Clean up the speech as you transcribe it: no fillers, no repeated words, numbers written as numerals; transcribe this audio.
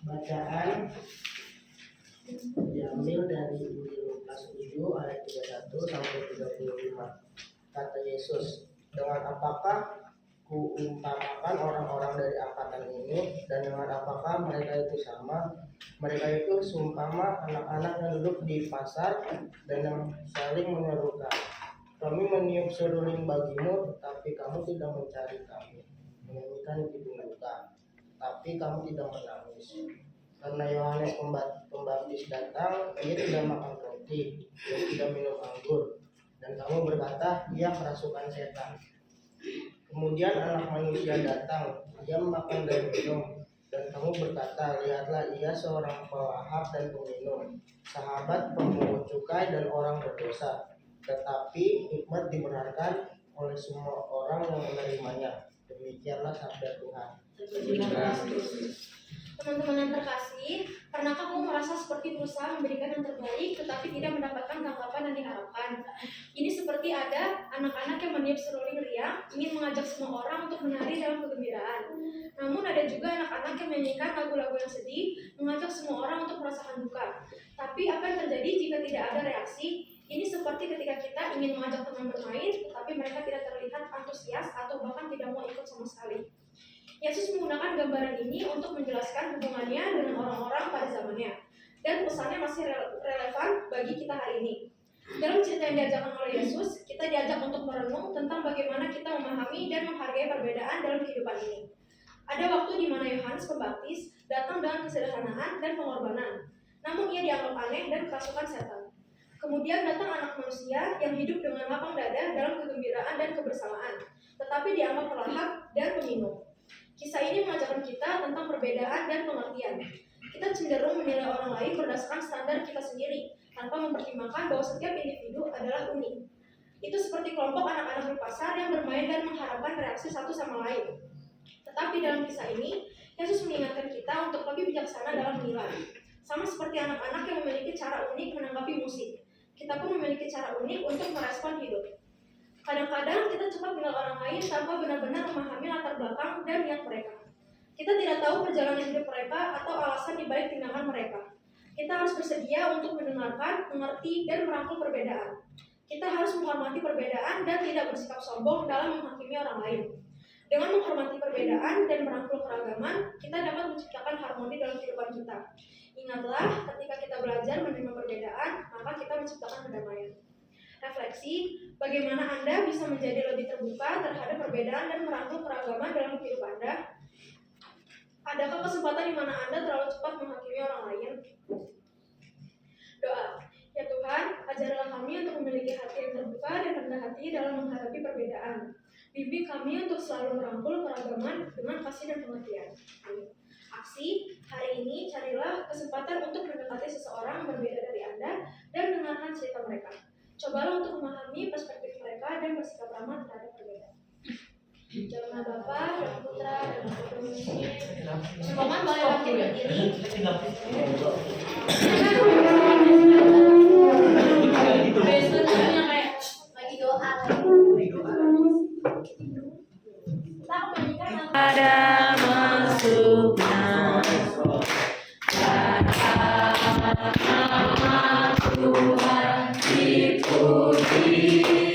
Bacaan diambil dari Injil Lukas 7 ayat 31 sampai 35. Kata Yesus, dengan apakah kuumpamakan orang-orang dari angkatan ini, dan dengan apakah mereka itu sama? Mereka itu seumpama anak-anak yang duduk di pasar dan yang saling menyerukan, kami meniup seruling bagimu, tetapi kamu tidak mencari kami, menyanyikan kidung duka, tapi kamu tidak menangis. Karena Yohanes Pembaptis datang, ia tidak makan roti dan tidak minum anggur, dan kamu berkata, ia kerasukan setan. Kemudian Anak Manusia datang, ia makan dan minum, dan kamu berkata, lihatlah ia seorang pelahap dan peminum, sahabat pemungut cukai dan orang berdosa. Tetapi hikmat dibenarkan oleh semua orang yang menerimanya. Demikianlah sabda Tuhan. Teman-teman yang terkasih, pernahkah kamu merasa seperti berusaha memberikan yang terbaik tetapi tidak mendapatkan tanggapan yang diharapkan? Ini seperti ada anak-anak yang meniup seruling riang, ingin mengajak semua orang untuk menari dalam kegembiraan. Namun ada juga anak-anak yang menyanyikan lagu-lagu yang sedih, mengajak semua orang untuk merasakan duka. Tapi apa yang terjadi jika tidak ada reaksi? Ini seperti ketika kita ingin mengajak teman bermain, tetapi mereka tidak terlihat antusias atau bahkan tidak mau ikut sama sekali. Yesus menggunakan gambaran ini untuk menjelaskan hubungannya dengan orang-orang pada zamannya, dan pesannya masih relevan bagi kita hari ini. Dalam cerita yang diajarkan oleh Yesus, kita diajak untuk merenung tentang bagaimana kita memahami dan menghargai perbedaan dalam kehidupan ini. Ada waktu di mana Yohanes Pembaptis datang dengan kesederhanaan dan pengorbanan, namun ia dianggap aneh dan kerasukan setan. Kemudian datang Anak Manusia yang hidup dengan lapang dada dalam kegembiraan dan kebersamaan, tetapi dianggap pelahap dan peminum. Kisah ini mengajarkan kita tentang perbedaan dan pengertian. Kita cenderung menilai orang lain berdasarkan standar kita sendiri, tanpa mempertimbangkan bahwa setiap individu adalah unik. Itu seperti kelompok anak-anak di pasar yang bermain dan mengharapkan reaksi satu sama lain. Tetapi dalam kisah ini, Yesus mengingatkan kita untuk lebih bijaksana dalam menilai. Sama seperti anak-anak yang memiliki cara unik menanggapi musik, kita pun memiliki cara unik untuk merespon hidup. Kadang-kadang kita cepat menilai orang lain tanpa benar-benar memahami latar belakang dan niat mereka. Kita tidak tahu perjalanan hidup mereka atau alasan dibalik tindakan mereka. Kita harus bersedia untuk mendengarkan, mengerti, dan merangkul perbedaan. Kita harus menghormati perbedaan dan tidak bersikap sombong dalam menghakimi orang lain. Dengan menghormati perbedaan dan merangkul keragaman, kita dapat menciptakan harmoni dalam kehidupan kita. Ingatlah, ketika kita belajar menerima perbedaan, maka kita menciptakan kedamaian. Refleksi, bagaimana Anda bisa menjadi lebih terbuka terhadap perbedaan dan merangkul keragaman dalam hidup Anda? Adakah kesempatan di mana Anda terlalu cepat menghakimi orang lain? Doa, ya Tuhan, ajarlah kami untuk memiliki hati yang terbuka dan rendah hati dalam menghadapi perbedaan. Bimbing kami untuk selalu merangkul keragaman dengan kasih dan pengertian. Amin. Aksi, hari ini carilah kesempatan untuk mendekati seseorang berbeda dari Anda dan dengarkan cerita mereka. Cobalah untuk memahami perspektif mereka dan bersikap ramah terhadap perbedaan. Dalam nama Bapa dan Putra dan Roh Kudus. Semoga boleh bangkit berdiri. Selanjutnya kayak lagi doa. Kita akan menyanyikan Ada masuknya Tuhan dipuji.